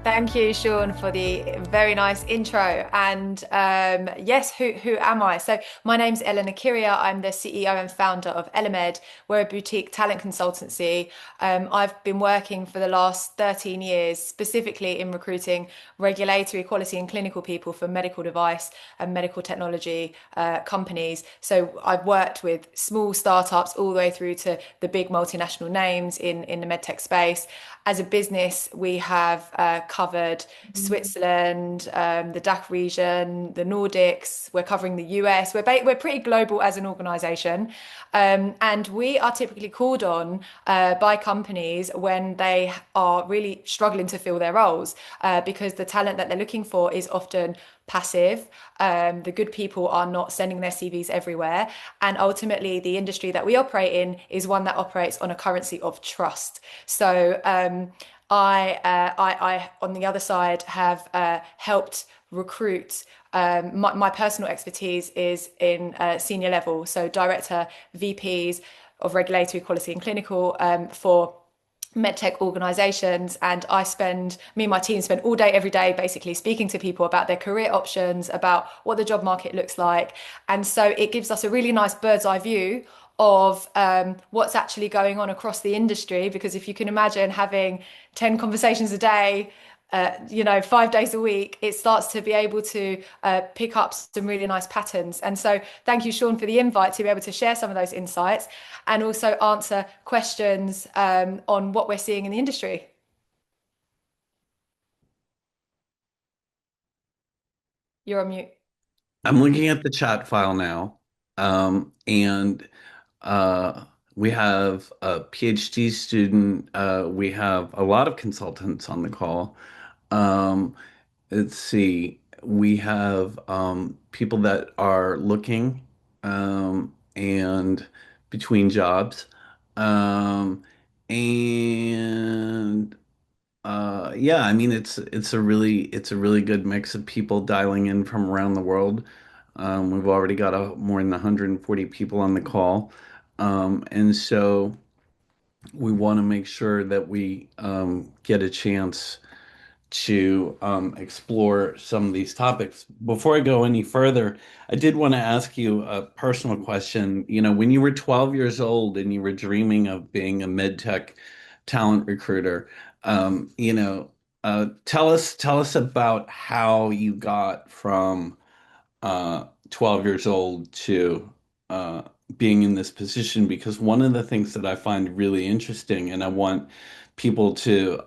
Thank you, Sean, for the very nice intro. And yes, who am I? So my name's Elena Kiria. I'm the CEO and founder of elemed. We're a boutique talent consultancy. I've been working for the last 13 years, specifically in recruiting regulatory, quality, and clinical people for medical device and medical technology companies. So I've worked with small startups all the way through to the big multinational names in the medtech space. As a business, we have covered Switzerland, the DACH region, the Nordics. We're covering the US. We're pretty global as an organization. And we are typically called on by companies when they are really struggling to fill their roles because the talent that they're looking for is often passive. The good people are not sending their CVs everywhere. And ultimately, the industry that we operate in is one that operates on a currency of trust. So I, on the other side, have helped recruit. My personal expertise is in senior level, so director, VPs of regulatory, quality, and clinical for MedTech organizations. And me and my team spend all day, every day, basically speaking to people about their career options, about what the job market looks like. And so it gives us a really nice bird's eye view of what's actually going on across the industry. Because if you can imagine having 10 conversations a day, 5 days a week, it starts to be able to pick up some really nice patterns. And so thank you, Sean, for the invite to be able to share some of those insights and also answer questions on what we're seeing in the industry. You're on mute. I'm looking at the chat file now, and we have a PhD student. We have a lot of consultants on the call. Um, let's see. We have people that are looking and between jobs. Um, and yeah, I mean it's a really good mix of people dialing in from around the world. We've already got more than 140 people on the call, and so we want to make sure that we get a chance to explore some of these topics. Before I go any further, I did want to ask you a personal question. You know, when you were 12 years old and you were dreaming of being a med tech talent recruiter, you know, tell us about how you got from 12 years old to uh, being in this position, because one of the things that I find really interesting, and I want people to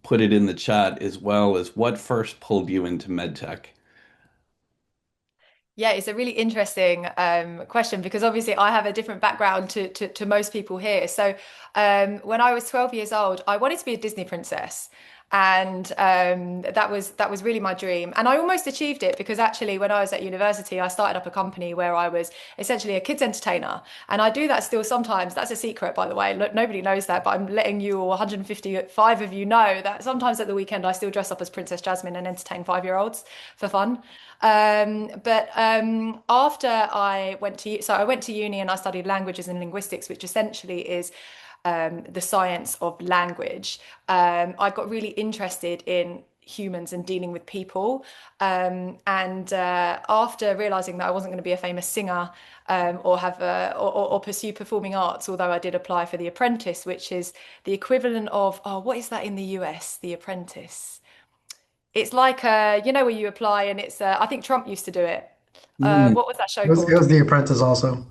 put it in the chat as well, is what first pulled you into medtech? Yeah, it's a really interesting question because obviously I have a different background to most people here. So when I was 12 years old, I wanted to be a Disney princess. And that was really my dream. And I almost achieved it because actually when I was at university, I started up a company where I was essentially a kids entertainer. And I do that still sometimes. That's a secret, by the way. Look, nobody knows that, but I'm letting you all 155 of you know that sometimes at the weekend I still dress up as Princess Jasmine and entertain 5-year-olds for fun. But after I went to uni and I studied languages and linguistics, which essentially is the science of language. I got really interested in humans and dealing with people. And after realizing that I wasn't going to be a famous singer or pursue performing arts, although I did apply for The Apprentice, which is the equivalent of, oh, what is that in the US? The Apprentice. It's like where you apply and it's I think Trump used to do it. Hmm. What was that show It called? was The Apprentice also.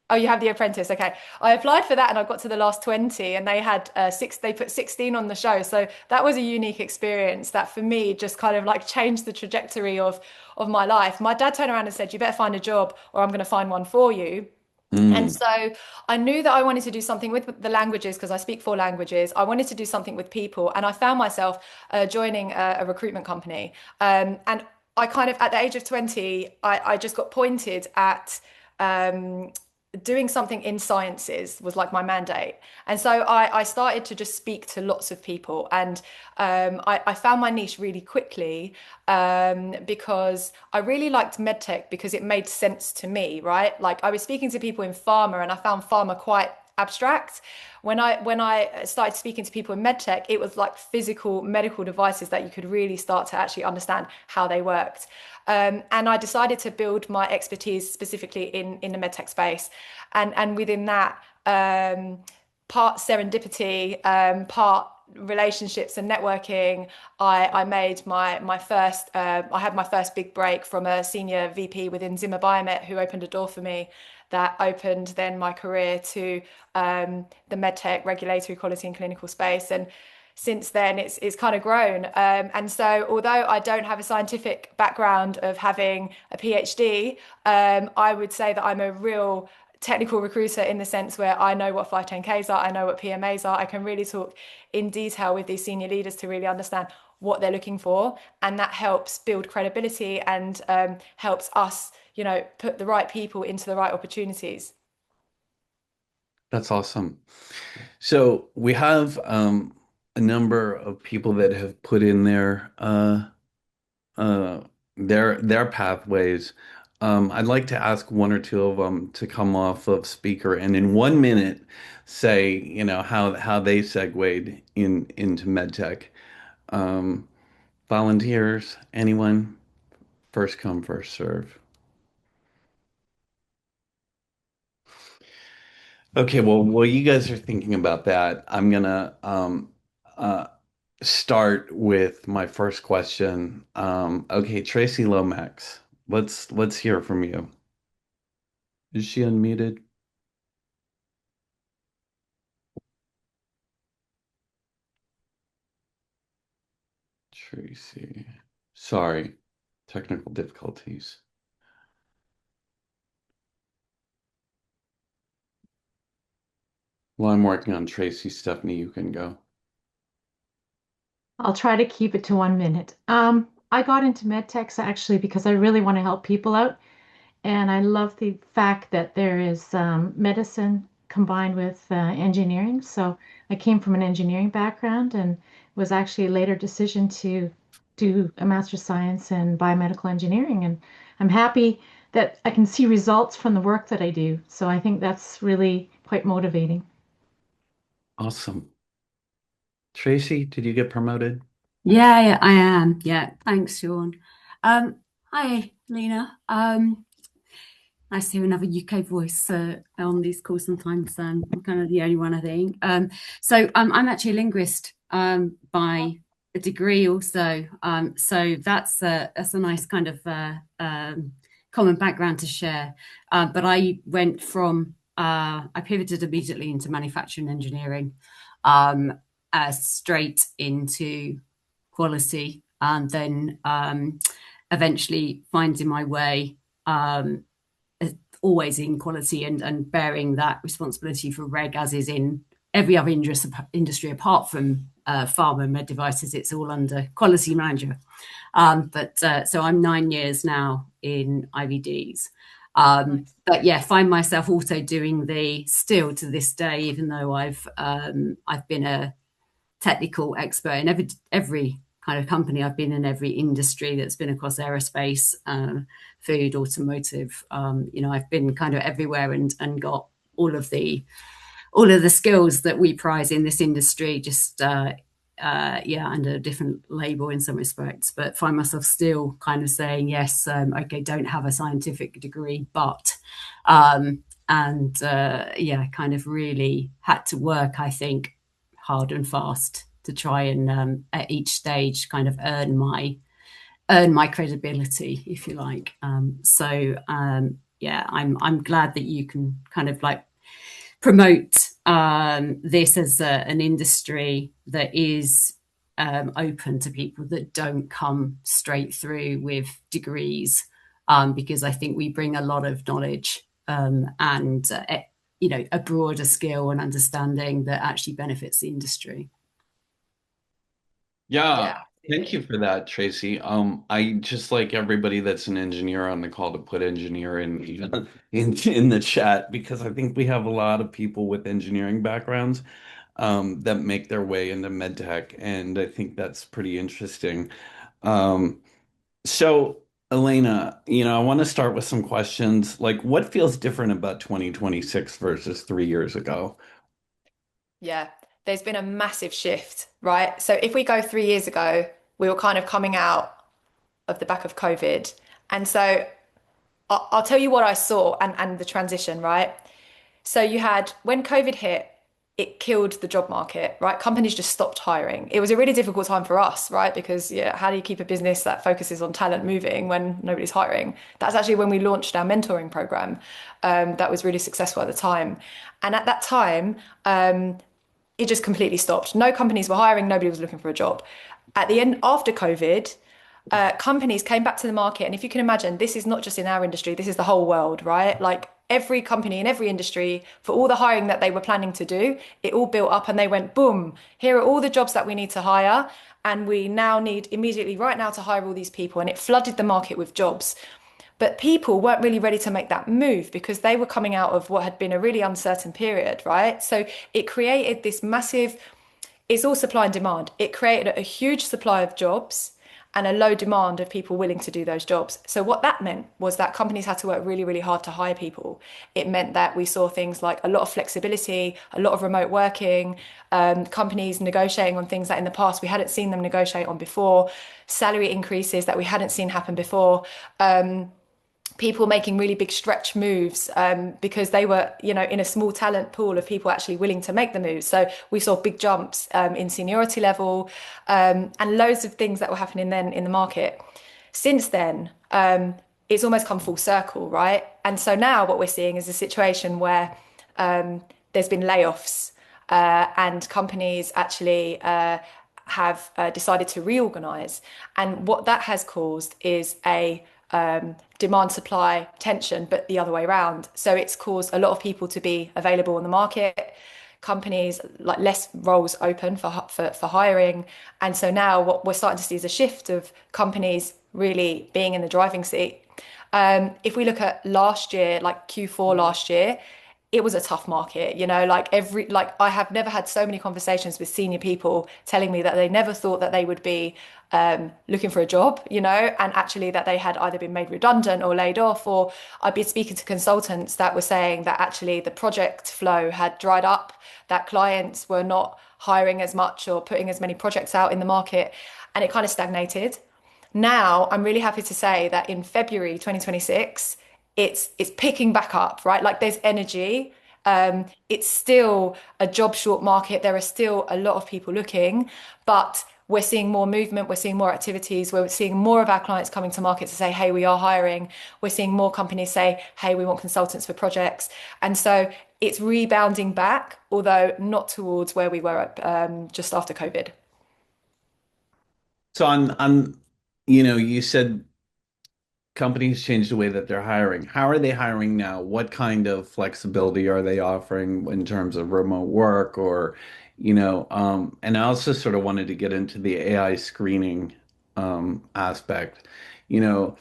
Oh, you have The Apprentice. Okay. I applied for that and I got to the last 20 and they had they put 16 on the show. So that was a unique experience that for me just kind of like changed the trajectory of my life. My dad turned around and said, "You better find a job or I'm going to find one for you." And Mm. so I knew that I wanted to do something with the languages because I speak 4 languages. I wanted to do something with people, and I found myself joining a recruitment company. And I kind of, at the age of 20, I just got pointed at um, doing something in sciences was like my mandate. And so I started to just speak to lots of people. And I found my niche really quickly because I really liked medtech because it made sense to me, right? Like I was speaking to people in pharma and I found pharma quite abstract. When I started speaking to people in medtech, it was like physical medical devices that you could really start to actually understand how they worked. And I decided to build my expertise specifically in the medtech space, and within that, part serendipity, part relationships and networking. I made my first. I had my first big break from a senior VP within Zimmer Biomet, who opened a door for me that opened then my career to the medtech regulatory quality and clinical space. And since then, it's kind of grown. And so, although I don't have a scientific background of having a PhD, I would say that I'm a real technical recruiter in the sense where I know what 510Ks are, I know what PMAs are. I can really talk in detail with these senior leaders to really understand what they're looking for, and that helps build credibility and helps us, put the right people into the right opportunities. That's awesome. So we have a number of people that have put in uh, their pathways. I'd like to ask one or two of them to come off of speaker and in 1 minute say, how they segued into medtech. Um, Volunteers, anyone? First come, first serve. Okay, well, while you guys are thinking about that, I'm gonna uh, start with my first question. Okay, Tracy Lomax, let's hear from you. Is she unmuted? Tracy. Sorry, technical difficulties. While I'm working on Tracy, Stephanie, you can go. I'll try to keep it to 1 minute. I got into medtechs actually because I really want to help people out, and I love the fact that there is medicine combined with engineering. So I came from an engineering background, and it was actually a later decision to do a master's of science in biomedical engineering, and I'm happy that I can see results from the work that I do. So I think that's really quite motivating. Awesome. Tracy, did you get promoted? Yeah, yeah, I am. Yeah, thanks, Sean. Hi, Lena. Nice to hear another UK voice on these calls. Sometimes I'm kind of the only one, I think. I'm actually a linguist by a degree, also. So that's a nice kind of common background to share. But I pivoted immediately into manufacturing engineering, straight into quality, and then eventually finding my way, always in quality, and bearing that responsibility for reg, as is in every other industry apart from pharma and med devices. It's all under quality manager. So I'm 9 years now in IVDs. Nice. But yeah, find myself also doing still to this day, even though I've been a technical expert in every kind of company. I've been in every industry that's been across aerospace, food, automotive. I've been kind of everywhere, and got all of the skills that we prize in this industry. Just under a different label in some respects, but find myself still kind of saying yes. Okay, don't have a scientific degree, but kind of really had to work, I think, hard and fast to try and at each stage kind of earn my credibility, if you like. I'm glad that you can kind of like promote this as an industry that is open to people that don't come straight through with degrees, because I think we bring a lot of knowledge, and a broader skill and understanding that actually benefits the industry. Yeah, Yeah, thank you absolutely. for that, Tracy. I just like everybody that's an engineer on the call to put engineer in the chat, because I think we have a lot of people with engineering backgrounds that make their way into medtech, and I think that's pretty interesting. Um, so Elena, I want to start with some questions. Like, what feels different about 2026 versus 3 years ago? Yeah, there's been a massive shift, right? So if we go 3 years ago, we were kind of coming out of the back of COVID. And so I'll tell you what I saw and the transition, right? So you had, when COVID hit, it killed the job market, right? Companies just stopped hiring. It was a really difficult time for us, right? Because yeah, how do you keep a business that focuses on talent moving when nobody's hiring? That's actually when we launched our mentoring program. That was really successful at the time. And at that time, it just completely stopped. No companies were hiring, nobody was looking for a job. At the end, after COVID, companies came back to the market. And if you can imagine, this is not just in our industry, this is the whole world, right? Like every company in every industry, for all the hiring that they were planning to do, it all built up and they went, boom, here are all the jobs that we need to hire. And we now need immediately right now to hire all these people. And it flooded the market with jobs. But people weren't really ready to make that move because they were coming out of what had been a really uncertain period, right? So it created this massive, it's all supply and demand. It created a huge supply of jobs and a low demand of people willing to do those jobs. So what that meant was that companies had to work really, really hard to hire people. It meant that we saw things like a lot of flexibility, a lot of remote working, companies negotiating on things that in the past we hadn't seen them negotiate on before, salary increases that we hadn't seen happen before. People making really big stretch moves because they were, in a small talent pool of people actually willing to make the moves. So we saw big jumps in seniority level and loads of things that were happening then in the market. Since then, it's almost come full circle, right? And so now what we're seeing is a situation where there's been layoffs and companies actually have decided to reorganize. And what that has caused is a demand supply tension, but the other way around. So it's caused a lot of people to be available on the market, companies like less roles open for hiring. And so now what we're starting to see is a shift of companies really being in the driving seat. If we look at last year, like Q4 last year, it was a tough market, like I have never had so many conversations with senior people telling me that they never thought that they would be looking for a job, and actually that they had either been made redundant or laid off, or I'd been speaking to consultants that were saying that actually the project flow had dried up, that clients were not hiring as much or putting as many projects out in the market, and it kind of stagnated. Now, I'm really happy to say that in February 2026, it's picking back up, right? Like there's energy. It's still a job short market. There are still a lot of people looking, but we're seeing more movement. We're seeing more activities. We're seeing more of our clients coming to market to say, hey, we are hiring. We're seeing more companies say, hey, we want consultants for projects. And so it's rebounding back, although not towards where we were at, just after COVID. So you said companies change the way that they're hiring. How are they hiring now? What kind of flexibility are they offering in terms of remote work or, and I also sort of wanted to get into the AI screening aspect. You know,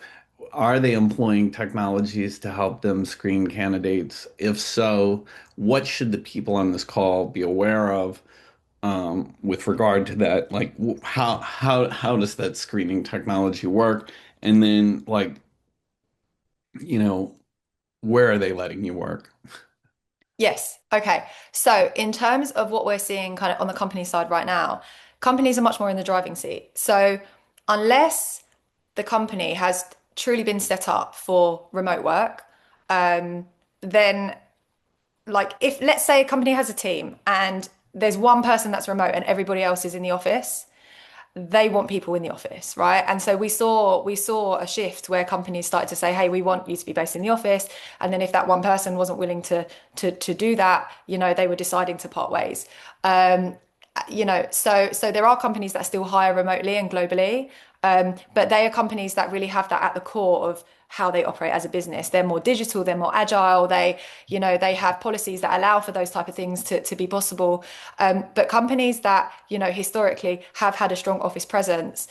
are they employing technologies to help them screen candidates? If so, what should the people on this call be aware of with regard to that? Like, how does that screening technology work? And then, like, you know, where are they letting you work? Yes. Okay. So, in terms of what we're seeing kind of on the company side right now, companies are much more in the driving seat. So, unless the company has truly been set up for remote work, then like if let's say a company has a team and there's one person that's remote and everybody else is in the office, they want people in the office, right? And so we saw a shift where companies started to say, "Hey, we want you to be based in the office." And then if that one person wasn't willing to do that, they were deciding to part ways. Um, so there are companies that still hire remotely and globally, but they are companies that really have that at the core of how they operate as a business. They're more digital, they're more agile, they have policies that allow for those type of things to be possible. But companies that, historically have had a strong office presence,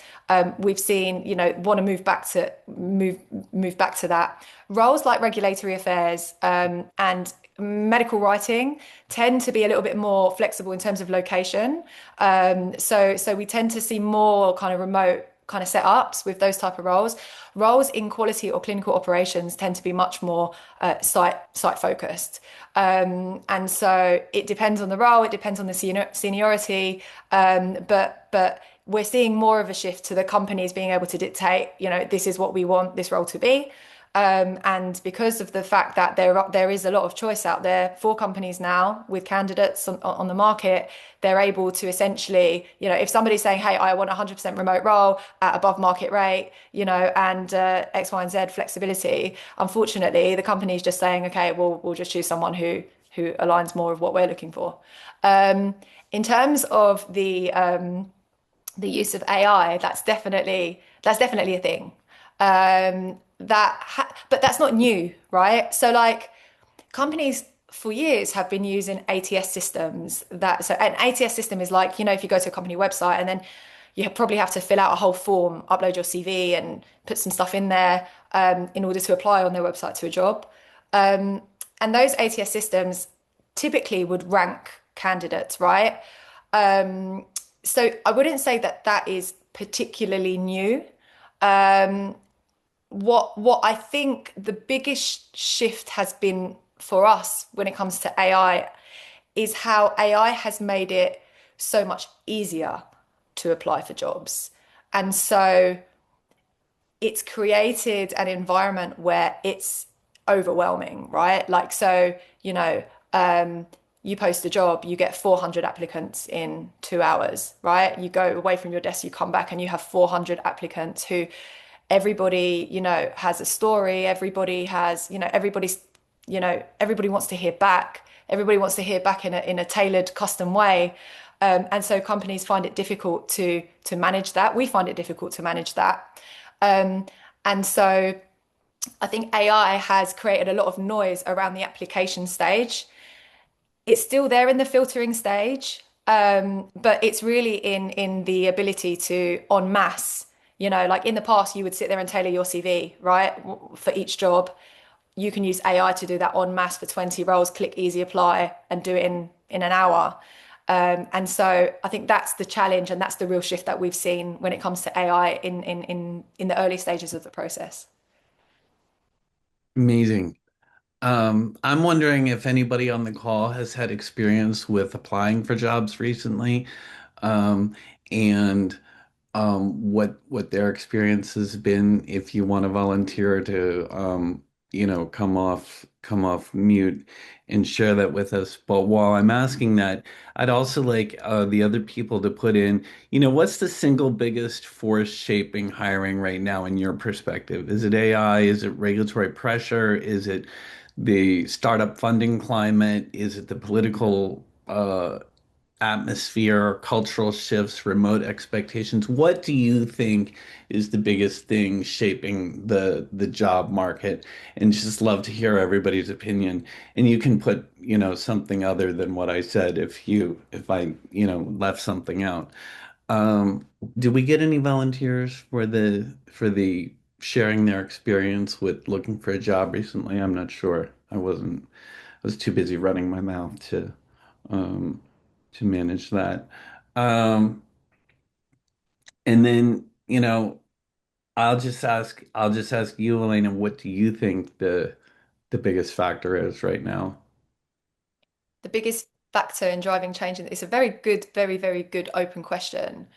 we've seen, want to move back to that. Roles like regulatory affairs, and medical writing tend to be a little bit more flexible in terms of location. So we tend to see more kind of remote kind of setups with those type of roles. Roles in quality or clinical operations tend to be much more site focused. And so it depends on the role, it depends on the seniority, but we're seeing more of a shift to the companies being able to dictate, this is what we want this role to be. And because of the fact that there is a lot of choice out there for companies now with candidates on the market, they're able to essentially, if somebody's saying, hey, I want a 100% remote role at above market rate, and X, Y, and Z flexibility, unfortunately, the company's just saying, okay, we'll just choose someone who aligns more with what we're looking for. In terms of the use of AI, that's definitely a thing. But that's not new, right? So like companies for years have been using ATS systems so an ATS system is like, if you go to a company website and then you probably have to fill out a whole form, upload your CV and put some stuff in there in order to apply on their website to a job. And those ATS systems typically would rank candidates, right? So I wouldn't say that is particularly new. What I think the biggest shift has been for us when it comes to AI is how AI has made it so much easier to apply for jobs. And so it's created an environment where it's overwhelming, right? Like, so, you post a job, you get 400 applicants in 2 hours, right? You go away from your desk, you come back and you have 400 applicants who everybody, has a story. Everybody has, everybody wants to hear back. Everybody wants to hear back in a tailored, custom way. And so companies find it difficult to manage that. We find it difficult to manage that. And so I think AI has created a lot of noise around the application stage. It's still there in the filtering stage, but it's really in the ability to en masse. Like in the past, you would sit there and tailor your CV, right, for each job. You can use AI to do that en masse for 20 roles, click easy apply and do it in an hour. And so I think that's the challenge and that's the real shift that we've seen when it comes to AI in the early stages of the process. Amazing. I'm wondering if anybody on the call has had experience with applying for jobs recently, um, and what their experience has been. If you want to volunteer to, come off mute and share that with us. But while I'm asking that, I'd also like the other people to put in, what's the single biggest force shaping hiring right now in your perspective? Is it AI? Is it regulatory pressure? Is it the startup funding climate? Is it the political atmosphere, cultural shifts, remote expectations? What do you think is the biggest thing shaping the job market? And just love to hear everybody's opinion. And you can put, something other than what I said if I, left something out. Did we get any volunteers for the sharing their experience with looking for a job recently? I'm not sure. I was too busy running my mouth um, to manage that. Um, and then, I'll just ask you, Elena, what do you think the biggest factor is right now? The biggest factor in driving change, and it's a very good, very, very good open question.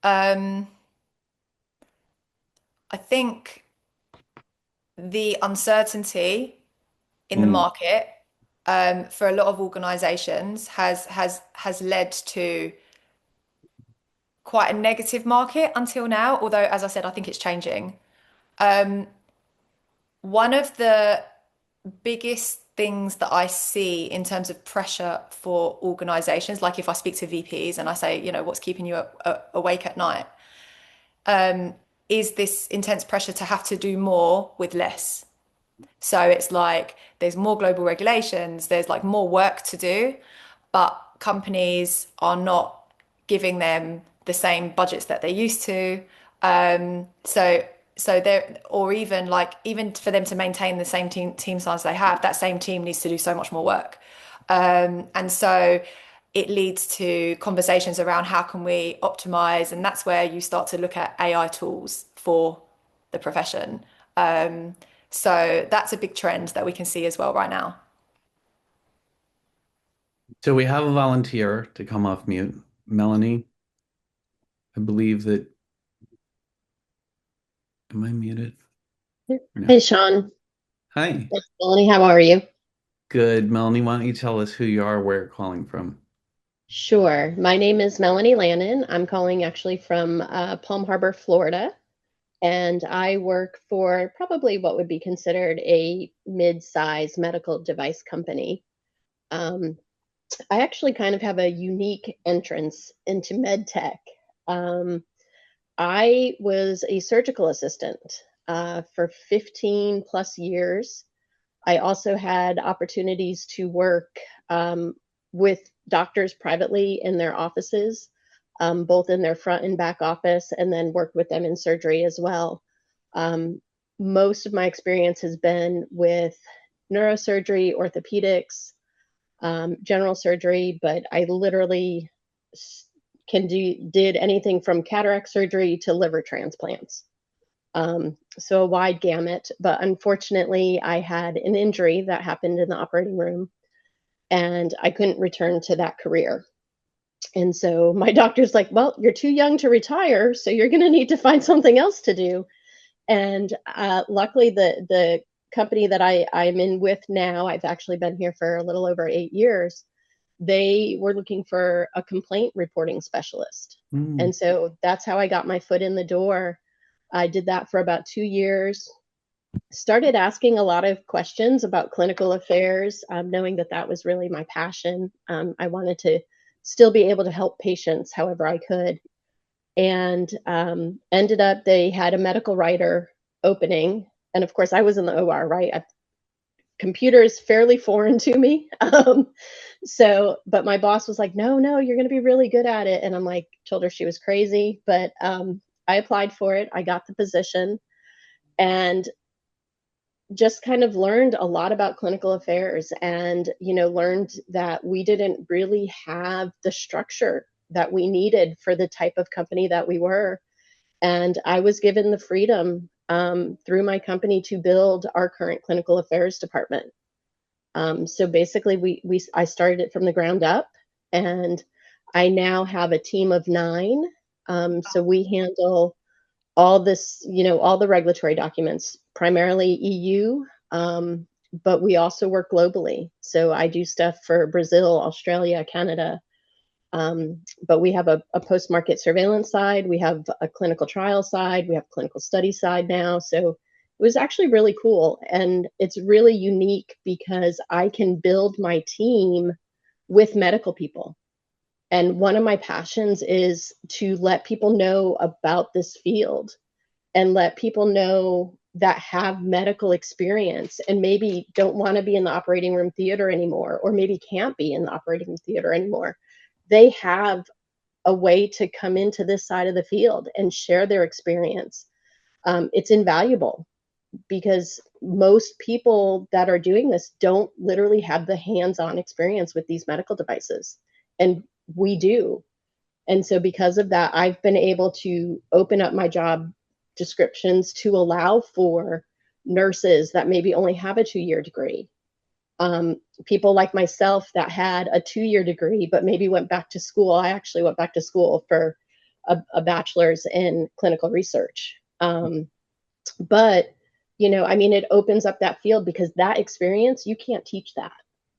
Um, I think the uncertainty in the Mm, market for a lot of organizations has led to quite a negative market until now, although as I said, I think it's changing. Um, One of the biggest things that I see in terms of pressure for organizations, like if I speak to VPs and I say, what's keeping you awake at night, is this intense pressure to have to do more with less. So it's like there's more global regulations, there's like more work to do, but companies are not giving them the same budgets that they used to. So there, or even for them to maintain the same team size they have, that same team needs to do so much more work. And so it leads to conversations around how can we optimize, and that's where you start to look at AI tools for the profession. Um, so that's a big trend that we can see as well right now. So we have a volunteer to come off mute. Melanie, I believe that, am I muted or no? Hey, Sean. Hi. It's Melanie. How are you? Good. Melanie, why don't you tell us who you are, where you're calling from? Sure. My name is Melanie Lannon. I'm calling actually from Palm Harbor, Florida, and I work for probably what would be considered a mid-size medical device company. Um, I actually kind of have a unique entrance into MedTech. Um, I was a surgical assistant for 15 plus years. I also had opportunities to work with doctors privately in their offices, both in their front and back office, and then worked with them in surgery as well. Um, Most of my experience has been with neurosurgery, orthopedics, general surgery, but I literally did anything from cataract surgery to liver transplants. So a wide gamut, but unfortunately, I had an injury that happened in the operating room and I couldn't return to that career. And so my doctor's like, well, you're too young to retire, so you're going to need to find something else to do. And luckily, the company that I'm in with now, I've actually been here for a little over 8 years. They were looking for a complaint reporting specialist. Mm. And so that's how I got my foot in the door. I did that for about 2 years. Started asking a lot of questions about clinical affairs, knowing that that was really my passion. I wanted to still be able to help patients however I could. And ended up, they had a medical writer opening. And of course, I was in the OR, right? Computer is fairly foreign to me. But my boss was like, no, no, you're going to be really good at it. And I'm like, told her she was crazy. But I applied for it. I got the position. And just kind of learned a lot about clinical affairs and learned that we didn't really have the structure that we needed for the type of company that we were. And I was given the freedom through my company to build our current clinical affairs department. So basically I started it from the ground up, and I now have a team of 9. So we handle all this, all the regulatory documents, primarily EU, but we also work globally. So I do stuff for Brazil, Australia, Canada, but we have a post-market surveillance side, we have a clinical trial side, we have clinical study side now. So it was actually really cool. And it's really unique because I can build my team with medical people. And one of my passions is to let people know about this field and let people know that have medical experience and maybe don't want to be in the operating room theater anymore, or maybe can't be in the operating room theater anymore. They have a way to come into this side of the field and share their experience. It's invaluable because most people that are doing this don't literally have the hands-on experience with these medical devices, and we do. And so because of that, I've been able to open up my job descriptions to allow for nurses that maybe only have a 2-year degree. People like myself that had a 2-year degree, but maybe went back to school. I actually went back to school for a bachelor's in clinical research. But, it opens up that field because that experience, you can't teach that.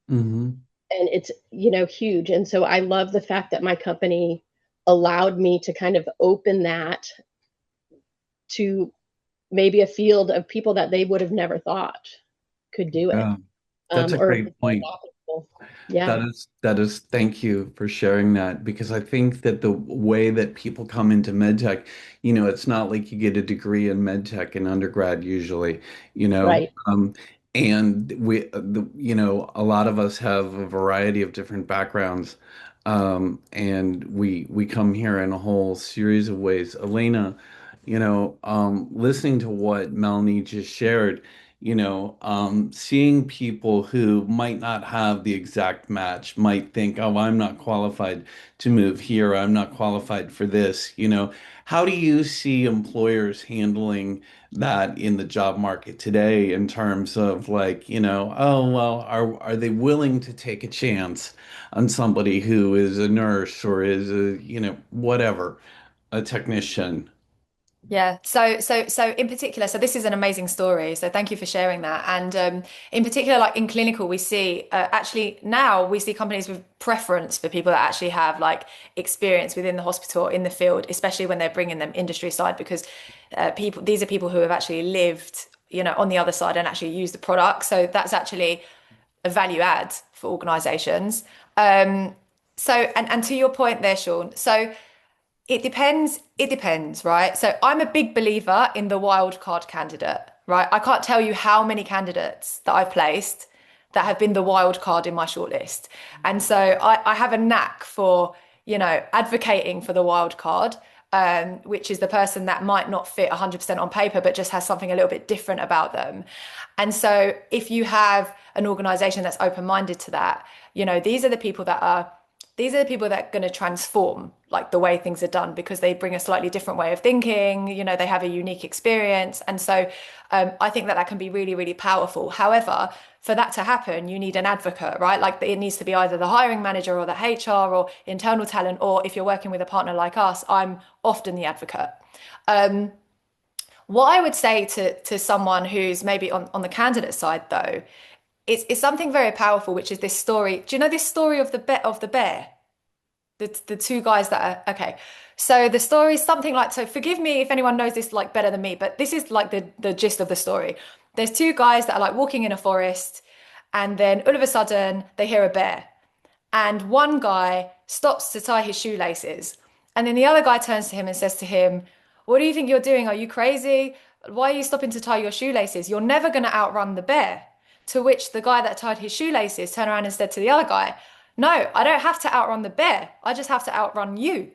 Mm-hmm. And it's, huge. And so I love the fact that my company allowed me to kind of open that to maybe a field of people that they would have never thought could do it. Yeah, that's a Or great point. yeah, Thank you for sharing that, because I think that the way that people come into medtech, it's not like you get a degree in medtech in undergrad usually, you know, right. um, and a lot of us have a variety of different backgrounds, and we come here in a whole series of ways. Elena, listening to what Melanie just shared, seeing people who might not have the exact match, might think, oh, I'm not qualified to move here, I'm not qualified for this. How do you see employers handling that in the job market today in terms of like, oh, well, are they willing to take a chance on somebody who is a nurse or is a, whatever, a technician? Yeah. So in particular, so this is an amazing story. So thank you for sharing that. And in particular, like in clinical, we see actually now we see companies with preference for people that actually have like experience within the hospital in the field, especially when they're bringing them industry side, because these are people who have actually lived, on the other side and actually used the product. So that's actually a value add for organizations. So and to your point there, Sean. So it depends. It depends, right? So I'm a big believer in the wildcard candidate, right? I can't tell you how many candidates that I've placed that have been the wild card in my shortlist. And so I have a knack for, advocating for the wild card, which is the person that might not fit 100% on paper, but just has something a little bit different about them. And so if you have an organization that's open-minded to that, these are the people that are going to transform like the way things are done because they bring a slightly different way of thinking. They have a unique experience. And so I think that that can be really, really powerful. However, for that to happen, you need an advocate, right? Like it needs to be either the hiring manager or the HR or internal talent, or if you're working with a partner like us, I'm often the advocate. What I would say to someone who's maybe on the candidate side, though, it's something very powerful, which is this story. Do you know this story of the bear? The two guys that are okay. So the story is something like, so forgive me if anyone knows this like better than me, but this is like the gist of the story. There's two guys that are like walking in a forest, and then all of a sudden they hear a bear. And one guy stops to tie his shoelaces. And then the other guy turns to him and says to him, "What do you think you're doing? Are you crazy? Why are you stopping to tie your shoelaces? You're never going to outrun the bear." To which the guy that tied his shoelaces turned around and said to the other guy, "No, I don't have to outrun the bear. I just have to outrun you."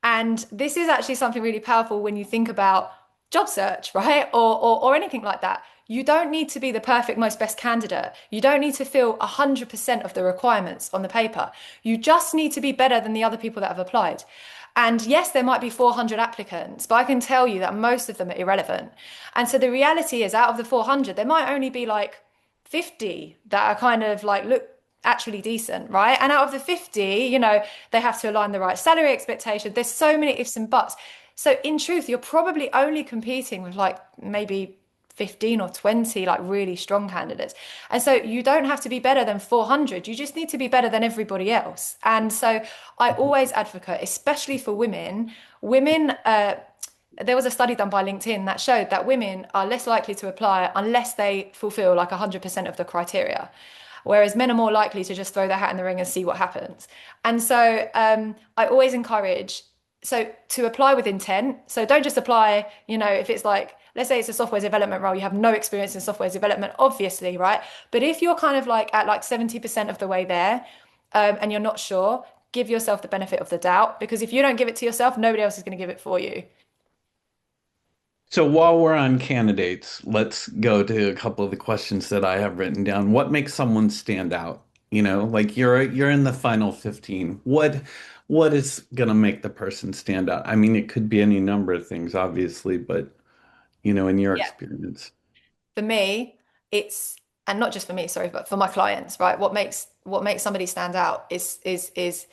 And this is actually something really powerful when you think about job search, right? Or anything like that. You don't need to be the perfect, most best candidate. You don't need to fill 100% of the requirements on the paper. You just need to be better than the other people that have applied. And yes, there might be 400 applicants, but I can tell you that most of them are irrelevant. And so the reality is, out of the 400, there might only be like 50 that are kind of like, look, actually decent, right? And out of the 50, they have to align the right salary expectation. There's so many ifs and buts. So in truth, you're probably only competing with like maybe 15 or 20 like really strong candidates. And so you don't have to be better than 400. You just need to be better than everybody else. And so I always advocate, especially for women, there was a study done by LinkedIn that showed that women are less likely to apply unless they fulfill like 100% of the criteria. Whereas men are more likely to just throw their hat in the ring and see what happens. And so I always encourage, so to apply with intent. So don't just apply, if it's like, let's say it's a software development role, you have no experience in software development, obviously, right? But if you're kind of like at like 70% of the way there and you're not sure, give yourself the benefit of the doubt, because if you don't give it to yourself, nobody else is going to give it for you. So while we're on candidates, let's go to a couple of the questions that I have written down. What makes someone stand out? Like you're in the final 15. What is gonna make the person stand out? I mean, it could be any number of things, obviously, but in your Yeah. experience. For me, and not just for me, sorry, but for my clients, right? What makes somebody stand out is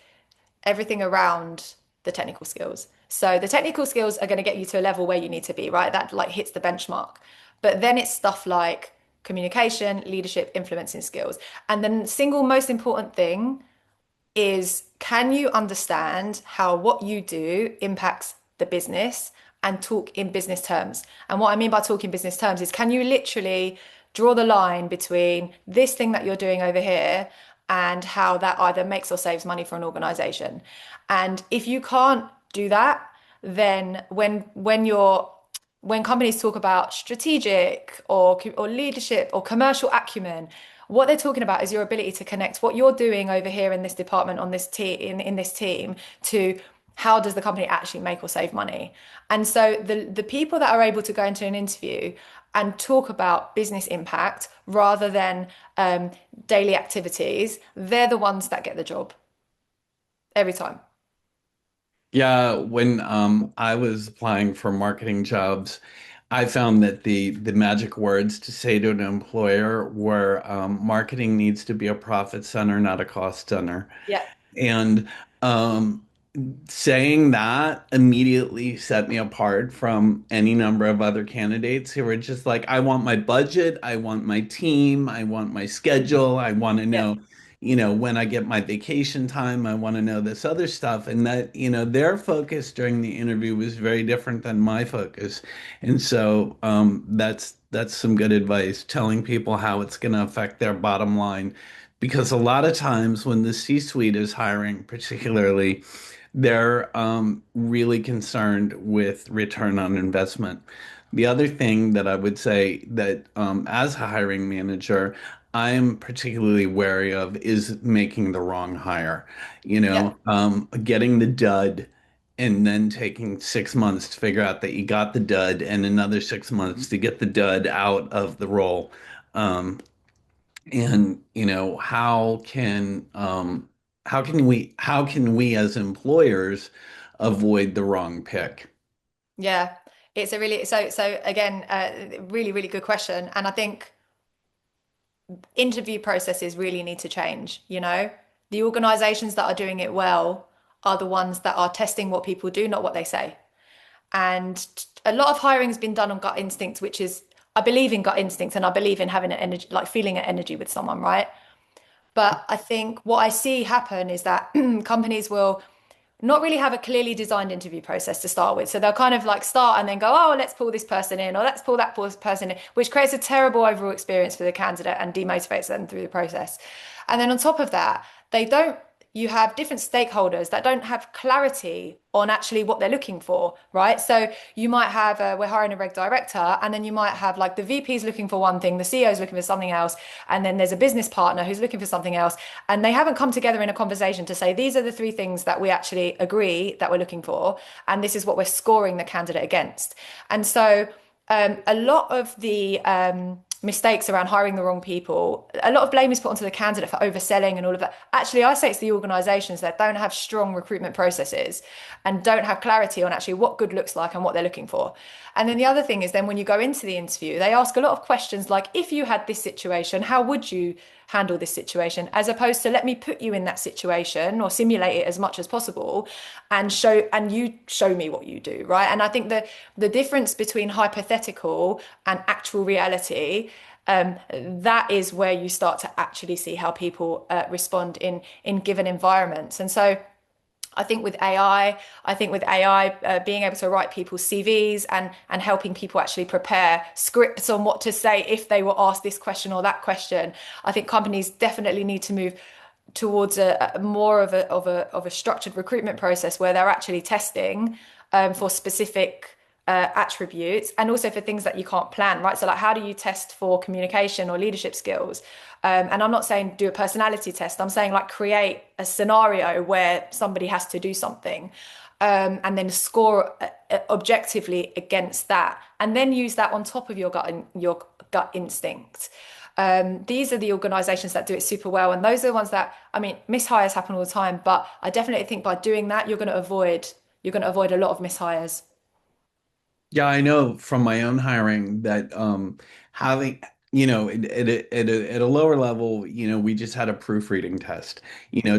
everything around the technical skills. So the technical skills are going to get you to a level where you need to be, right? That like hits the benchmark. But then it's stuff like communication, leadership, influencing skills. And the single most important thing is, can you understand how what you do impacts the business and talk in business terms? And what I mean by talking business terms is, can you literally draw the line between this thing that you're doing over here and how that either makes or saves money for an organization? And if you can't do that, then when companies talk about strategic or leadership or commercial acumen, what they're talking about is your ability to connect what you're doing over here in this department on this team in this team to how does the company actually make or save money. And so the people that are able to go into an interview and talk about business impact rather than um, daily activities, they're the ones that get the job every time. Yeah, when I was applying for marketing jobs, I found that the magic words to say to an employer were marketing needs to be a profit center, not a cost center. Yeah, And um, saying that immediately set me apart from any number of other candidates who were just like, I want my budget, I want my team, I want my schedule, I want to yeah, know, when I get my vacation time, I want to know this other stuff. And that, their focus during the interview was very different than my focus. And so that's some good advice, telling people how it's going to affect their bottom line. Because a lot of times when the C-suite is hiring, particularly, they're really concerned with return on investment. The other thing that I would say that as a hiring manager, I'm particularly wary of is making the wrong hire. yeah, Getting the dud and then taking 6 months to figure out that you got the dud and another 6 months to get the dud out of the role. Um, and how can we as employers avoid the wrong pick? yeah. It's a really so again, really, really good question. And I think interview processes really need to change, you know? The organizations that are doing it well are the ones that are testing what people do, not what they say. And a lot of hiring has been done on gut instinct, which is, I believe in gut instinct and I believe in having an energy, like feeling an energy with someone, right? But I think what I see happen is that companies will not really have a clearly designed interview process to start with. So they'll kind of like start and then go, oh, let's pull this person in or let's pull that person in, which creates a terrible overall experience for the candidate and demotivates them through the process. And then on top of that, they don't you have different stakeholders that don't have clarity on actually what they're looking for, right? So you might have, we're hiring a reg director, and then you might have like the VP's looking for one thing, the CEO's looking for something else, and then there's a business partner who's looking for something else. And they haven't come together in a conversation to say, these are the three things that we actually agree that we're looking for, and this is what we're scoring the candidate against. And so a lot of the mistakes around hiring the wrong people, a lot of blame is put onto the candidate for overselling and all of that. Actually, I say it's the organizations that don't have strong recruitment processes and don't have clarity on actually what good looks like and what they're looking for. And then the other thing is then when you go into the interview, they ask a lot of questions like, if you had this situation, how would you handle this situation? As opposed to let me put you in that situation or simulate it as much as possible and you show me what you do, right? And I think the difference between hypothetical and actual reality, that is where you start to actually see how people respond in given environments. And so I think with AI, being able to write people's CVs and helping people actually prepare scripts on what to say if they were asked this question or that question, I think companies definitely need to move towards a more of a structured recruitment process where they're actually testing for specific attributes and also for things that you can't plan, right? So like how do you test for communication or leadership skills? And I'm not saying do a personality test. I'm saying like create a scenario where somebody has to do something and then score objectively against that and then use that on top of your gut instinct. These are the organizations that do it super well. And those are the ones that, I mean, mishires happen all the time, but I definitely think by doing that, you're going to avoid a lot of mishires. Yeah, I know from my own hiring that having, at a lower level, we just had a proofreading test.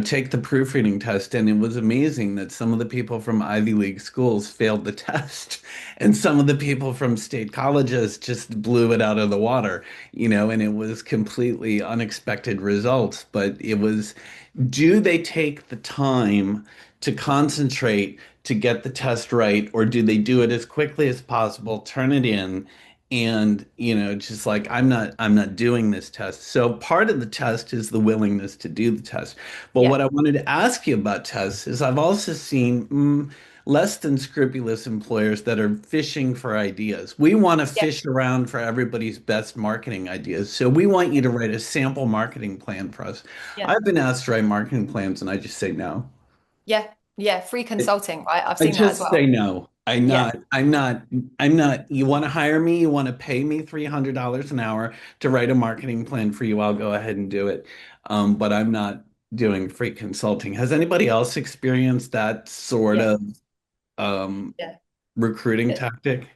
Take the proofreading test, and it was amazing that some of the people from Ivy League schools failed the test, and some of the people from state colleges just blew it out of the water, and it was completely unexpected results. But it was, do they take the time to concentrate to get the test right, or do they do it as quickly as possible, turn it in, and just like I'm not doing this test. So part of the test is the willingness to do the test. But Yeah. what I wanted to ask you about tests is I've also seen less than scrupulous employers that are fishing for ideas. We want to Yeah. fish around for everybody's best marketing ideas. So we want you to write a sample marketing plan for us. Yeah. I've been asked to write marketing plans and I just say no. Yeah. Yeah. Free I, consulting, right? I've I seen that as just say well. no. Yeah. I'm not, you want to hire me, you want to pay me $300 an hour to write a marketing plan for you, I'll go ahead and do it. But I'm not doing free consulting. Has anybody else experienced that sort Yeah. of um, Yeah. recruiting tactic?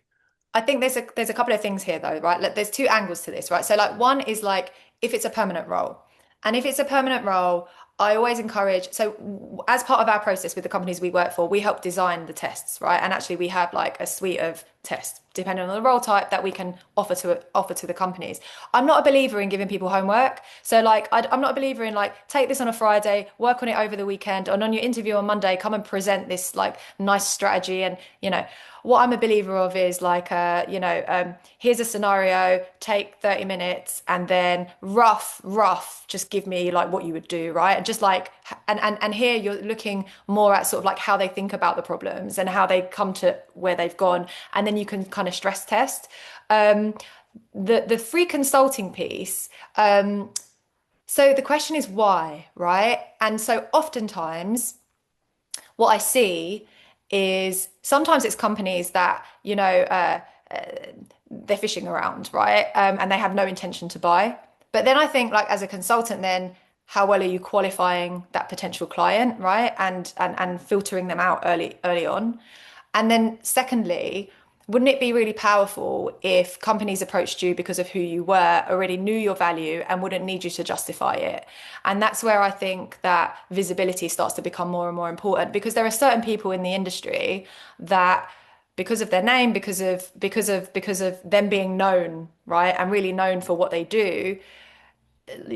I think there's a couple of things here though, right? Like there's two angles to this, right? So like one is like if it's a permanent role. And if it's a permanent role, I always encourage, so as part of our process with the companies we work for, we help design the tests, right? And actually we have like a suite of tests depending on the role type that we can offer to the companies. I'm not a believer in giving people homework. So like I'm not a believer in like take this on a Friday, work on it over the weekend, and on your interview on Monday, come and present this like nice strategy. And what I'm a believer of is like here's a scenario, take 30 minutes, and then rough, just give me like what you would do, right? And just like and here you're looking more at sort of like how they think about the problems and how they come to where they've gone, and then you can kind of stress test. The free consulting piece. So the question is why, right? And so oftentimes what I see is sometimes it's companies that, they're fishing around, right? And they have no intention to buy. But then I think like as a consultant, then how well are you qualifying that potential client, right? And filtering them out early on. And then secondly, wouldn't it be really powerful if companies approached you because of who you were, already knew your value and wouldn't need you to justify it? And that's where I think that visibility starts to become more and more important because there are certain people in the industry that because of their name, because of them being known, right? And really known for what they do,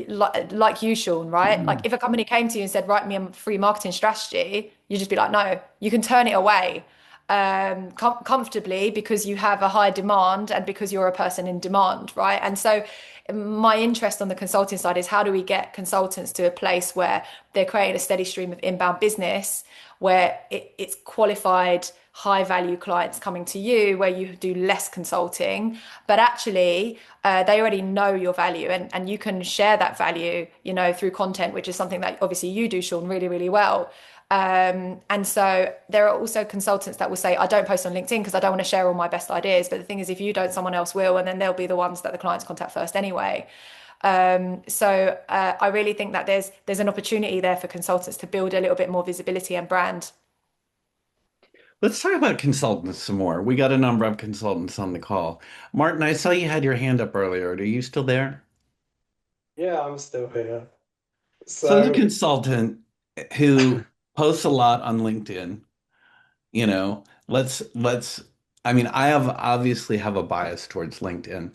like you, Sean, right? Like if a company came to you and said, write me a free marketing strategy, you just be like, no, you can turn it away comfortably because you have a high demand and because you're a person in demand, right? And so my interest on the consulting side is how do we get consultants to a place where they're creating a steady stream of inbound business where it's qualified high value clients coming to you where you do less consulting but actually they already know your value and you can share that value through content, which is something that obviously you do, Sean, really really well. And so there are also consultants that will say, I don't post on LinkedIn because I don't want to share all my best ideas. But the thing is, if you don't, someone else will, and then they'll be the ones that the clients contact first anyway. I really think that there's an opportunity there for consultants to build a little bit more visibility and brand. Let's talk about consultants some more. We got a number of consultants on the call. Martin, I saw you had your hand up earlier. Are you still there? Yeah, I'm still here. So as a So, consultant who posts a lot on LinkedIn, I mean, I have obviously have a bias towards LinkedIn.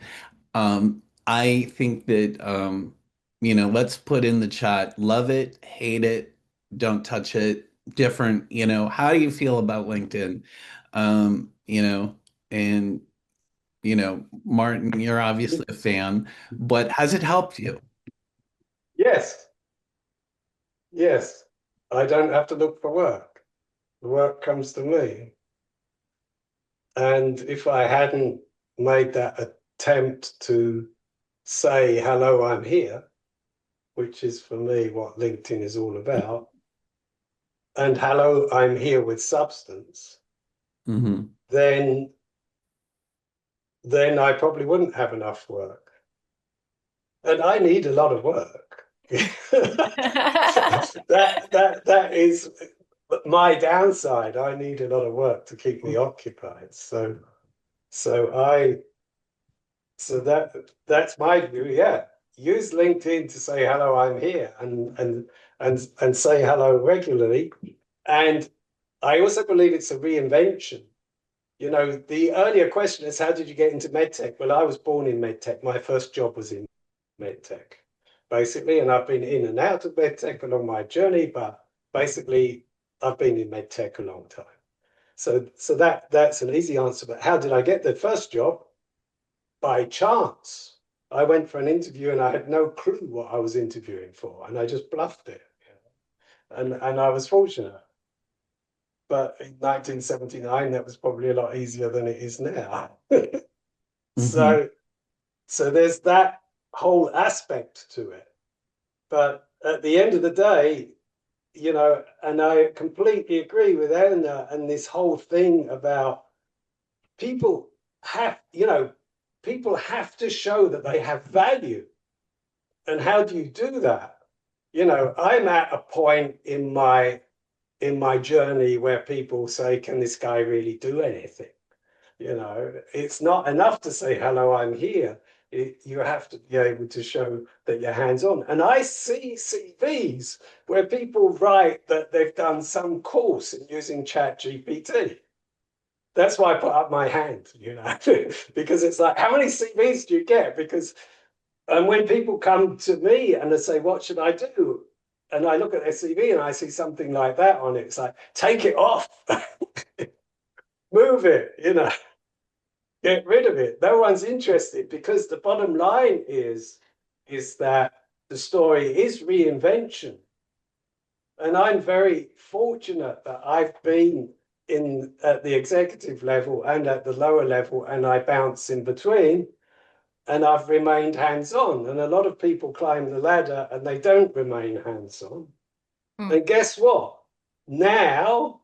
I think that let's put in the chat, love it, hate it, don't touch it, different, how do you feel about LinkedIn? And Martin, you're obviously a fan, but has it helped you? yes, yes, I don't have to look for work. The work comes to me. And if I hadn't made that attempt to say, hello, I'm here, which is for me what LinkedIn is all about, and hello, I'm here with substance, Hmm. then I probably wouldn't have enough work. And I need a lot of work. that is my downside. I need a lot of work to keep me occupied. So that's my view. Yeah, use LinkedIn to say hello, I'm here, and say hello regularly. And I also believe it's a reinvention. The earlier question is, how did you get into medtech? Well, I was born in medtech. My first job was in medtech, basically, and I've been in and out of medtech along my journey, but basically, I've been in medtech a long time. So that's an easy answer. But how did I get the first job? By chance. I went for an interview and I had no clue what I was interviewing for, and I just bluffed it. And I was fortunate. But in 1979, that was probably a lot easier than it is now. Hmm. So there's that whole aspect to it. But at the end of the day, and I completely agree with Elena and this whole thing about people people have to show that they have value. And how do you do that? I'm at a point in my journey where people say, can this guy really do anything? It's not enough to say, hello, I'm here. You have to be able to show that you're hands-on. And I see CVs where people write that they've done some course in using ChatGPT. That's why I put up my hand, because it's like, how many CVs do you get? And when people come to me and they say, what should I do? And I look at their CV and I see something like that on it. It's like, take it off, move it, get rid of it. No one's interested, because the bottom line is that the story is reinvention. And I'm very fortunate that I've been at the executive level and at the lower level, and I bounce in between, and I've remained hands-on. And a lot of people climb the ladder and they don't remain hands-on. And guess what? Now,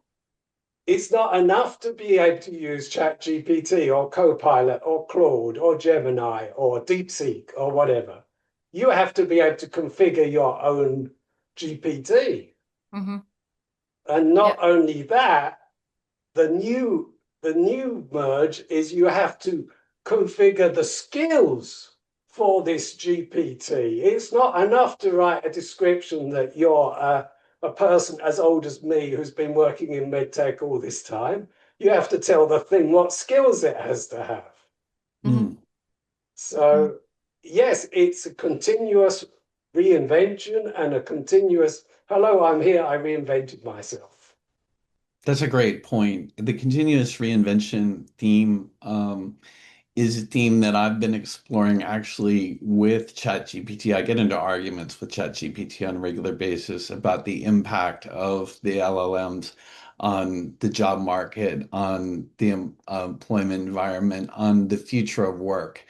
it's not enough to be able to use ChatGPT or Copilot or Claude or Gemini or DeepSeek or whatever. You have to be able to configure your own GPT. And not only that, the new merge is you have to configure the skills for this GPT. It's not enough to write a description that you're a person as old as me who's been working in medtech all this time. You have to tell the thing what skills it has to have. So, yes, it's a continuous reinvention and a continuous, hello, I'm here, I reinvented myself. That's a great point. The continuous reinvention theme is a theme that I've been exploring actually with ChatGPT. I get into arguments with ChatGPT on a regular basis about the impact of the LLMs on the job market, on the employment environment, on the future of work.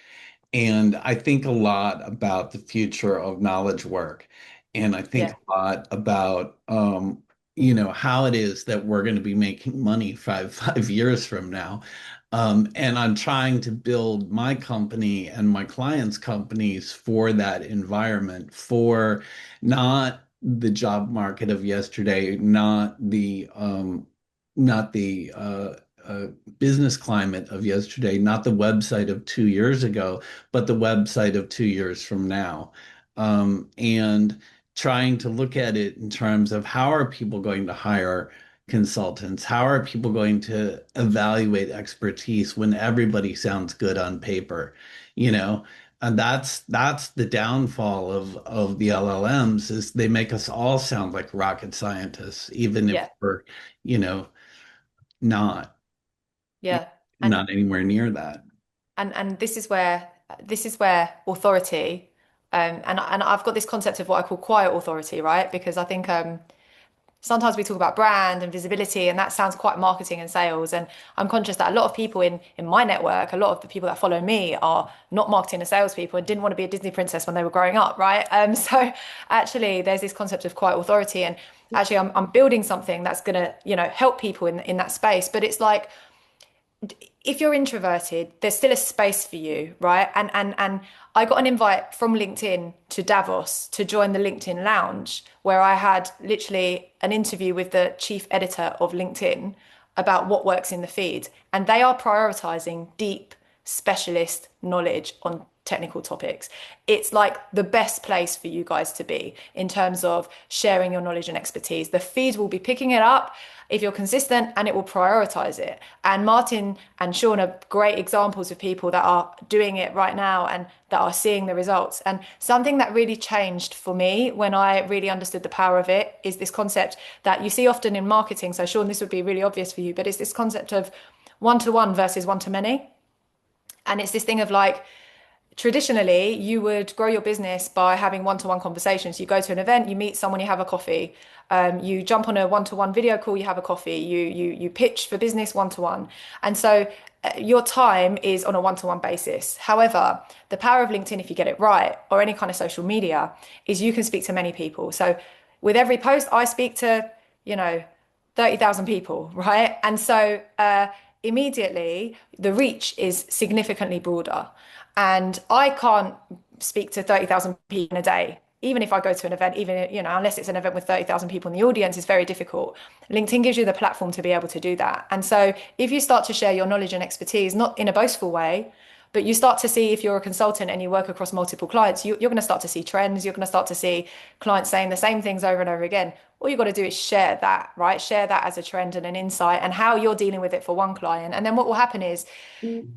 And I think a lot about the future of knowledge work. And I think a lot about how it is that we're going to be making money five years from now. And I'm trying to build my company and my clients' companies for that environment, for not the job market of yesterday, not the business climate of yesterday, not the website of 2 years ago, but the website of 2 years from now. And trying to look at it in terms of how are people going to hire consultants? How are people going to evaluate expertise when everybody sounds good on paper? And that's the downfall of the LLMs, is they make us all sound like rocket scientists, even if we're, not And not anywhere near that. And this is where authority, and I've got this concept of what I call quiet authority, right? Because I think sometimes we talk about brand and visibility, and that sounds quite marketing and sales. And I'm conscious that a lot of people in my network, a lot of the people that follow me, are not marketing and salespeople and didn't want to be a Disney princess when they were growing up, right? So actually, there's this concept of quiet authority, and actually, I'm building something that's gonna, help people in that space. But it's like, if you're introverted, there's still a space for you, right? And I got an invite from LinkedIn to Davos to join the LinkedIn Lounge, where I had literally an interview with the chief editor of LinkedIn about what works in the feed. And they are prioritizing deep specialist knowledge on technical topics. It's like the best place for you guys to be in terms of sharing your knowledge and expertise. The feed will be picking it up if you're consistent, and it will prioritize it. And Martin and Sean are great examples of people that are doing it right now and that are seeing the results. And something that really changed for me when I really understood the power of it is this concept that you see often in marketing. So Sean, this would be really obvious for you, but it's this concept of one-to-one versus one-to-many. And it's this thing of like, traditionally, you would grow your business by having one-to-one conversations. You go to an event, you meet someone, you have a coffee. You jump on a one-to-one video call, you have a coffee. You pitch for business one-to-one. And so your time is on a one-to-one basis. However, the power of LinkedIn, if you get it right, or any kind of social media, is you can speak to many people. So with every post, I speak to, 30,000 people, right? And so immediately the reach is significantly broader. And I can't speak to 30,000 people in a day. Even if I go to an event, even, unless it's an event with 30,000 people in the audience, it's very difficult. LinkedIn gives you the platform to be able to do that. And so if you start to share your knowledge and expertise, not in a boastful way, but you start to see, if you're a consultant and you work across multiple clients, you're going to start to see trends. You're going to start to see clients saying the same things over and over again. All you've got to do is share that, right? Share that as a trend and an insight and how you're dealing with it for one client. And then what will happen is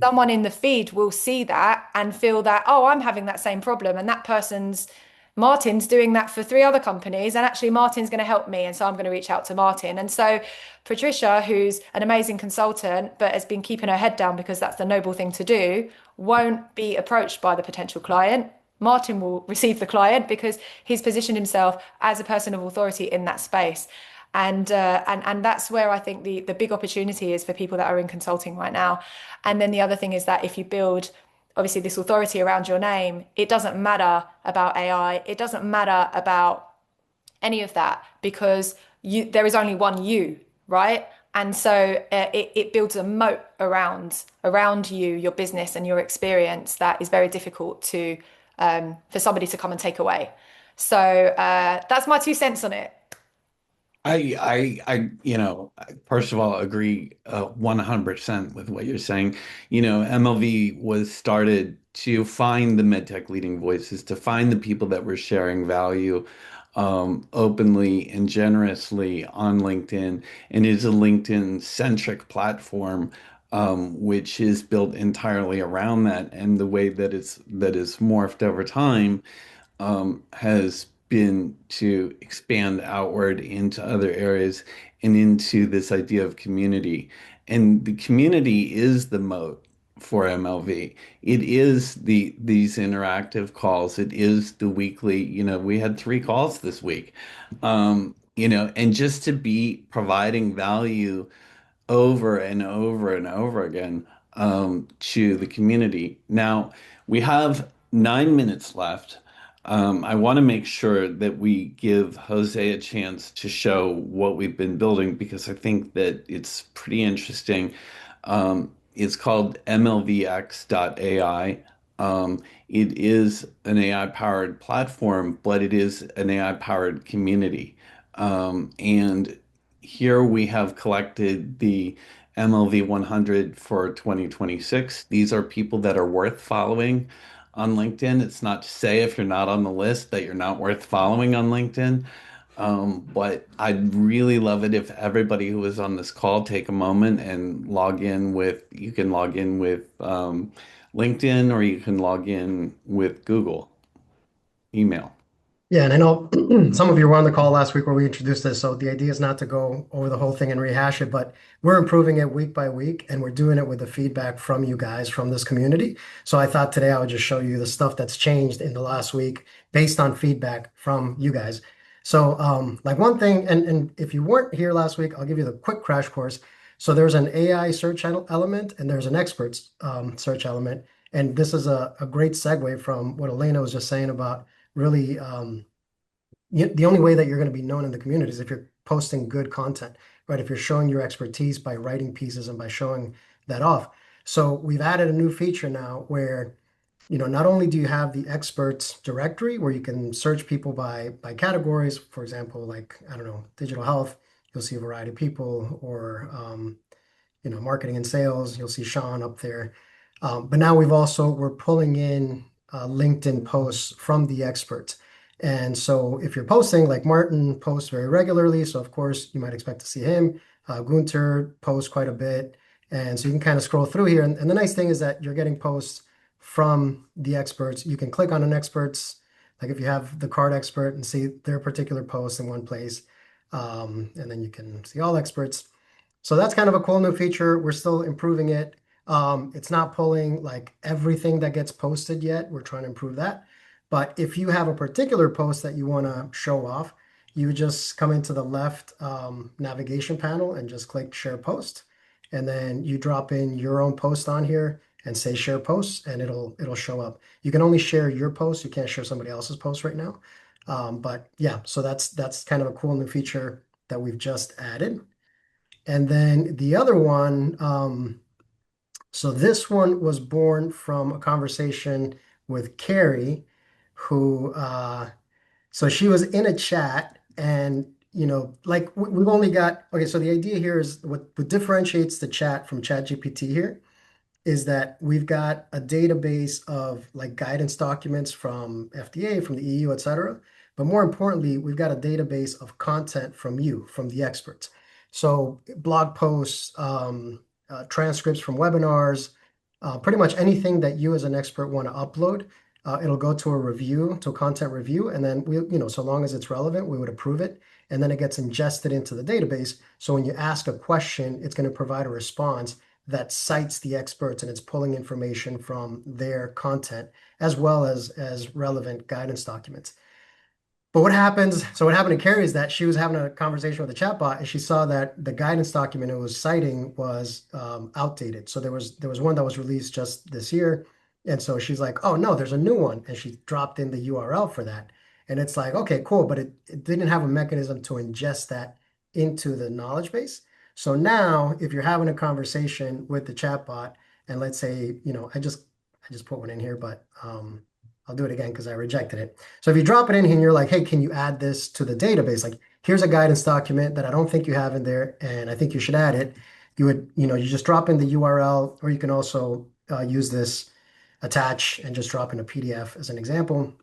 someone in the feed will see that and feel that, oh, I'm having that same problem. And that person's Martin's doing that for three other companies, and actually Martin's going to help me. And so I'm going to reach out to Martin. And so Patricia, who's an amazing consultant, but has been keeping her head down because that's the noble thing to do, won't be approached by the potential client. Martin will receive the client because he's positioned himself as a person of authority in that space. And that's where I think the big opportunity is for people that are in consulting right now. And then the other thing is that if you build obviously this authority around your name, it doesn't matter about AI, it doesn't matter about any of that, because there is only one you, right? And so it builds a moat around you, your business and your experience that is very difficult to for somebody to come and take away. So that's my 2 cents on it. First of all, agree 100% with what you're saying. MLV was started to find the medtech leading voices, to find the people that were sharing value openly and generously on LinkedIn, and is a LinkedIn-centric platform, which is built entirely around that. And the way that is morphed over time has been to expand outward into other areas and into this idea of community. And the community is the moat for MLV. It is these interactive calls. It is the weekly, we had 3 calls this week. And just to be providing value over and over and over again to the community. Now, we have 9 minutes left. I want to make sure that we give Jose a chance to show what we've been building because I think that it's pretty interesting. It's called MLVx AI. It is an AI-powered platform, but it is an AI-powered community. And here we have collected the MLV 100 for 2026. These are people that are worth following on LinkedIn. It's not to say if you're not on the list that you're not worth following on LinkedIn. But I'd really love it if everybody who is on this call take a moment and you can log in with LinkedIn, or you can log in with Google email. Yeah, and I know some of you were on the call last week where we introduced this, so the idea is not to go over the whole thing and rehash it, but we're improving it week by week, and we're doing it with the feedback from you guys, from this community. So I thought today I would just show you the stuff that's changed in the last week based on feedback from you guys. So like one thing, and if you weren't here last week, I'll give you the quick crash course. So there's an AI search element and there's an experts search element. And this is a great segue from what Elena was just saying about really the only way that you're going to be known in the community is if you're posting good content, right? If you're showing your expertise by writing pieces and by showing that off. So we've added a new feature now where, not only do you have the experts directory where you can search people by categories, for example, like, I don't know, digital health, you'll see a variety of people, or marketing and sales, you'll see Sean up there. But now we're pulling in LinkedIn posts from the experts. And so if you're posting, like Martin posts very regularly, so of course you might expect to see him. Gunter posts quite a bit. And so you can kind of scroll through here. And the nice thing is that you're getting posts from the experts. You can click on an expert's, like if you have the card expert, and see their particular post in one place. And then you can see all experts. So that's kind of a cool new feature. We're still improving it. It's not pulling like everything that gets posted yet. We're trying to improve that. But if you have a particular post that you want to show off, you just come into the left navigation panel and just click share post. And then you drop in your own post on here and say share posts, and it'll show up. You can only share your post. You can't share somebody else's post right now. But yeah, so that's kind of a cool new feature that we've just added. And then the other one, so this one was born from a conversation with Carrie, who so she was in a chat and like we've only got okay, so the idea here is what differentiates the chat from ChatGPT here is that we've got a database of like guidance documents from FDA, from the EU, et cetera. But more importantly, we've got a database of content from you, from the experts. So blog posts, transcripts from webinars, pretty much anything that you as an expert want to upload. It'll go to a review, to a content review, and then so long as it's relevant, we would approve it. And then it gets ingested into the database. So when you ask a question, it's going to provide a response that cites the experts and it's pulling information from their content as well as relevant guidance documents. But what happens, so what happened to Carrie is that she was having a conversation with a chatbot and she saw that the guidance document it was citing was outdated. So there was one that was released just this year. And so she's like, oh no, there's a new one. And she dropped in the URL for that. And it's like, okay, cool. But it didn't have a mechanism to ingest that into the knowledge base. So now if you're having a conversation with the chatbot, and let's say, I just put one in here, but I'll do it again because I rejected it. So if you drop it in here and you're like, hey, can you add this to the database? Like, here's a guidance document that I don't think you have in there, and I think you should add it. You just drop in the URL, or you can also use this attach and just drop in a PDF as an example.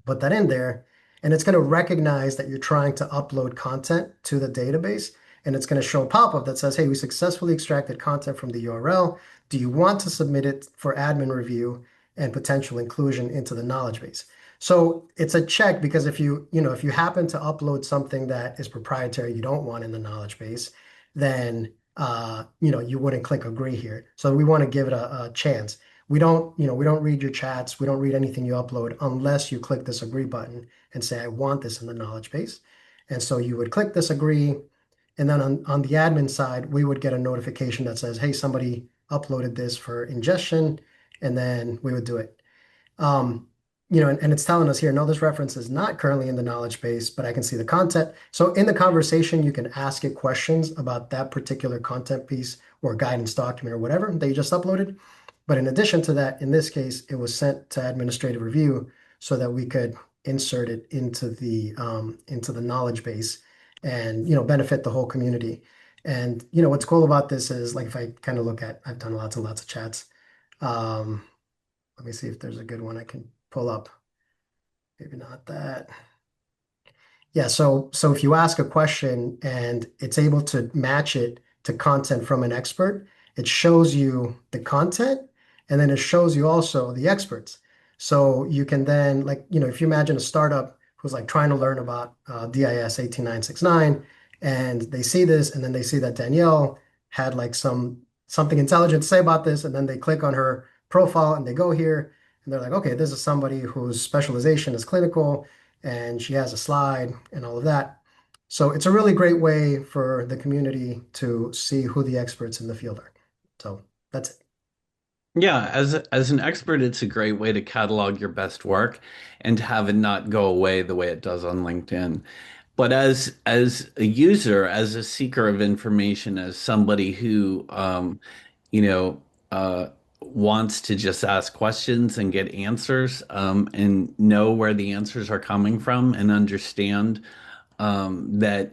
Put that in there, and it's going to recognize that you're trying to upload content to the database, and it's going to show a pop-up that says, hey, we successfully extracted content from the URL. Do you want to submit it for admin review and potential inclusion into the knowledge base? So it's a check because if you happen to upload something that is proprietary, you don't want in the knowledge base, then you wouldn't click agree here. So we want to give it a chance. We don't read your chats. We don't read anything you upload unless you click this agree button and say, I want this in the knowledge base. And so you would click this agree. And then on the admin side, we would get a notification that says, hey, somebody uploaded this for ingestion. And then we would do it. And it's telling us here, no, this reference is not currently in the knowledge base, but I can see the content. So in the conversation, you can ask it questions about that particular content piece or guidance document or whatever that you just uploaded. But in addition to that, in this case, it was sent to administrative review so that we could insert it into the knowledge base and benefit the whole community. And what's cool about this is like if I kind of look at, I've done lots and lots of chats. Let me see if there's a good one I can pull up. Maybe not that. Yeah, so if you ask a question and it's able to match it to content from an expert, it shows you the content and then it shows you also the experts. So you can then if you imagine a startup who's like trying to learn about DIS 18969 and they see this and then they see that Danielle had like something intelligent to say about this and then they click on her profile and they go here and they're like, okay, this is somebody whose specialization is clinical and she has a slide and all of that. So it's a really great way for the community to see who the experts in the field are. So that's it. Yeah, as an expert, it's a great way to catalog your best work and to have it not go away the way it does on LinkedIn. But as a user, as a seeker of information, as somebody who you know, wants to just ask questions and get answers, and know where the answers are coming from and understand that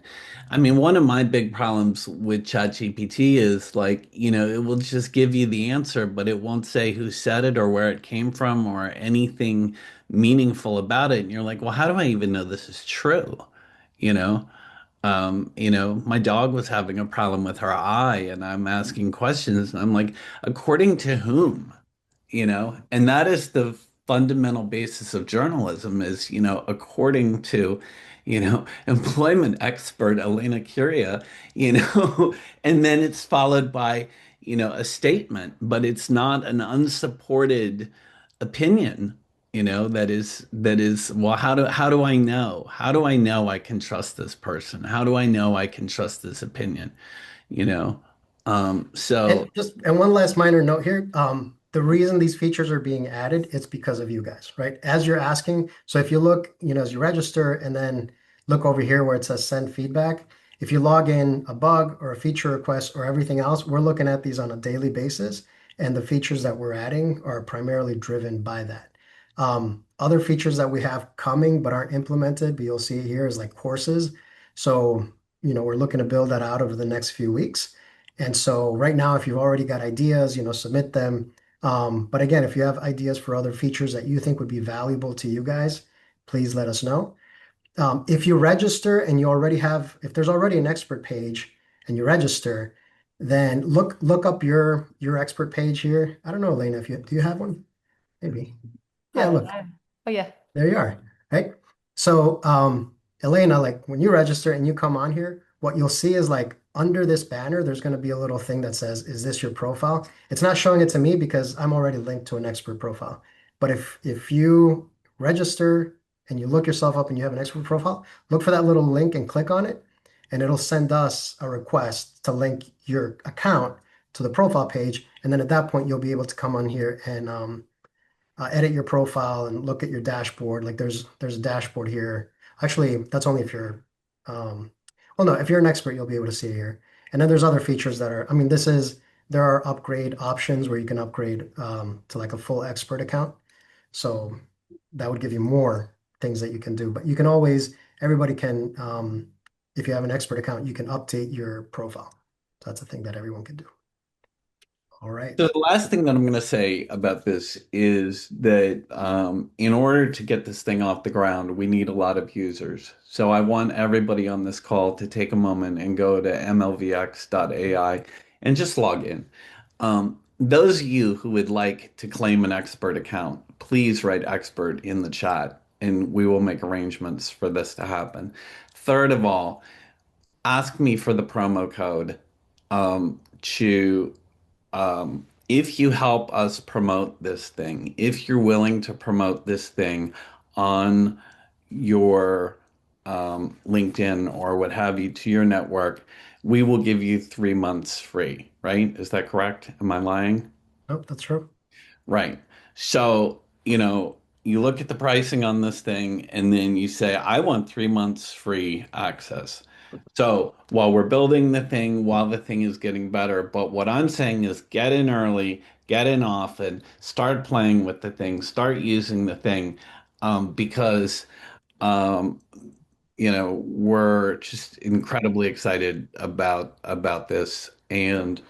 I mean, one of my big problems with ChatGPT is like, it will just give you the answer, but it won't say who said it or where it came from or anything meaningful about it. And you're like, well, how do I even know this is true? You know? My dog was having a problem with her eye, and I'm asking questions, and I'm like, according to whom? And that is the fundamental basis of journalism is, according to, employment expert Elena Kiria, and then it's followed by, a statement, but it's not an unsupported opinion, that is, well, how do I know? How do I know I can trust this person? How do I know I can trust this opinion? You know? So And one last minor note here. The reason these features are being added, it's because of you guys, right? As you're asking, so if you look, as you register and then look over here where it says send feedback, if you log in a bug or a feature request or everything else, we're looking at these on a daily basis, and the features that we're adding are primarily driven by that. Other features that we have coming but aren't implemented, but you'll see here, is like courses. So, we're looking to build that out over the next few weeks. And so right now, if you've already got ideas, submit them. But again, if you have ideas for other features that you think would be valuable to you guys, please let us know. If you register and if there's already an expert page and you register, then look up your expert page here. I don't know, Elena, do you have one? Maybe. Yeah, look. Oh yeah. There you are, right? So, Elena, like when you register and you come on here, what you'll see is like under this banner, there's going to be a little thing that says, "Is this your profile?" It's not showing it to me because I'm already linked to an expert profile. But if you register and you look yourself up and you have an expert profile, look for that little link and click on it, and it'll send us a request to link your account to the profile page. And then at that point, you'll be able to come on here and edit your profile and look at your dashboard. Like there's a dashboard here. Actually, that's only if you're, well, no, if you're an expert, you'll be able to see it here. And then there's other features that are, I mean, there are upgrade options where you can upgrade to like a full expert account. So that would give you more things that you can do. But you can always, everybody can, if you have an expert account, you can update your profile. So that's a thing that everyone can do. All right. So the last thing that I'm going to say about this is that in order to get this thing off the ground, we need a lot of users. So I want everybody on this call to take a moment and go to MLVx AI and just log in. Those of you who would like to claim an expert account, please write expert in the chat and we will make arrangements for this to happen. Third of all, ask me for the promo code to if you help us promote this thing, if you're willing to promote this thing on your LinkedIn or what have you to your network, we will give you 3 months free, right? Is that correct? Am I lying? Oh, that's true. Right. So, you look at the pricing on this thing and then you say, I want 3 months free access. So while we're building the thing, while the thing is getting better, but what I'm saying is get in early, get in often, start playing with the thing, start using the thing, because um, we're just incredibly excited about this, and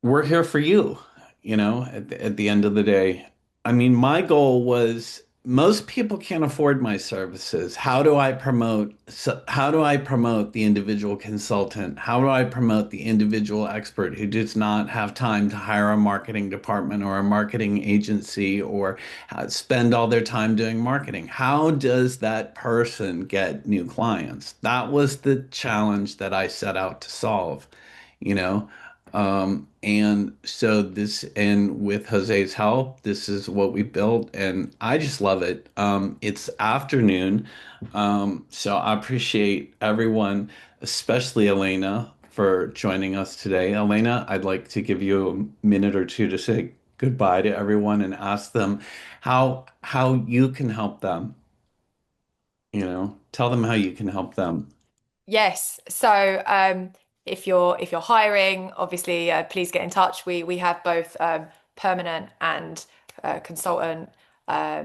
we're here for you, at the end of the day. I mean, my goal was most people can't afford my services. How do I promote the individual consultant? How do I promote the individual expert who does not have time to hire a marketing department or a marketing agency or spend all their time doing marketing? How does that person get new clients? That was the challenge that I set out to solve, you know? And with Jose's help, this is what we built, and I just love it. It's afternoon, so I appreciate everyone, especially Elena, for joining us today. Elena, I'd like to give you a minute or two to say goodbye to everyone and ask them how you can help them. Tell them how you can help them. Yes. So if you're hiring, obviously please get in touch. We have both permanent and consultant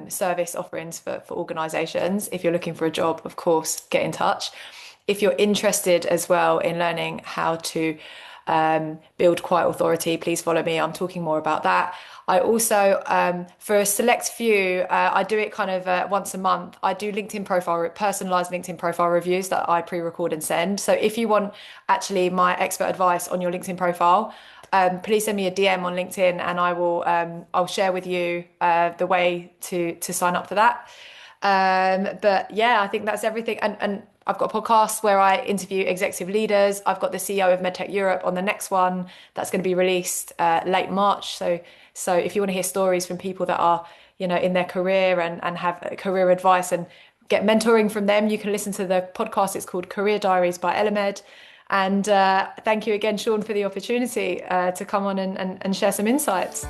service offerings for organizations. If you're looking for a job, of course, get in touch. If you're interested as well in learning how to build quiet authority, please follow me. I'm talking more about that. I also, for a select few, I do it kind of once a month. I do personalized LinkedIn profile reviews that I pre-record and send. So if you want actually my expert advice on your LinkedIn profile, please send me a DM on LinkedIn and I'll share with you the way to sign up for that. But yeah, I think that's everything. And I've got a podcast where I interview executive leaders. I've got the CEO of MedTech Europe on the next one that's going to be released late March. So if you want to hear stories from people that are, in their career and have career advice and get mentoring from them, you can listen to the podcast. It's called Career Diaries by Elemed. And thank you again, Sean, for the opportunity to come on and share some insights.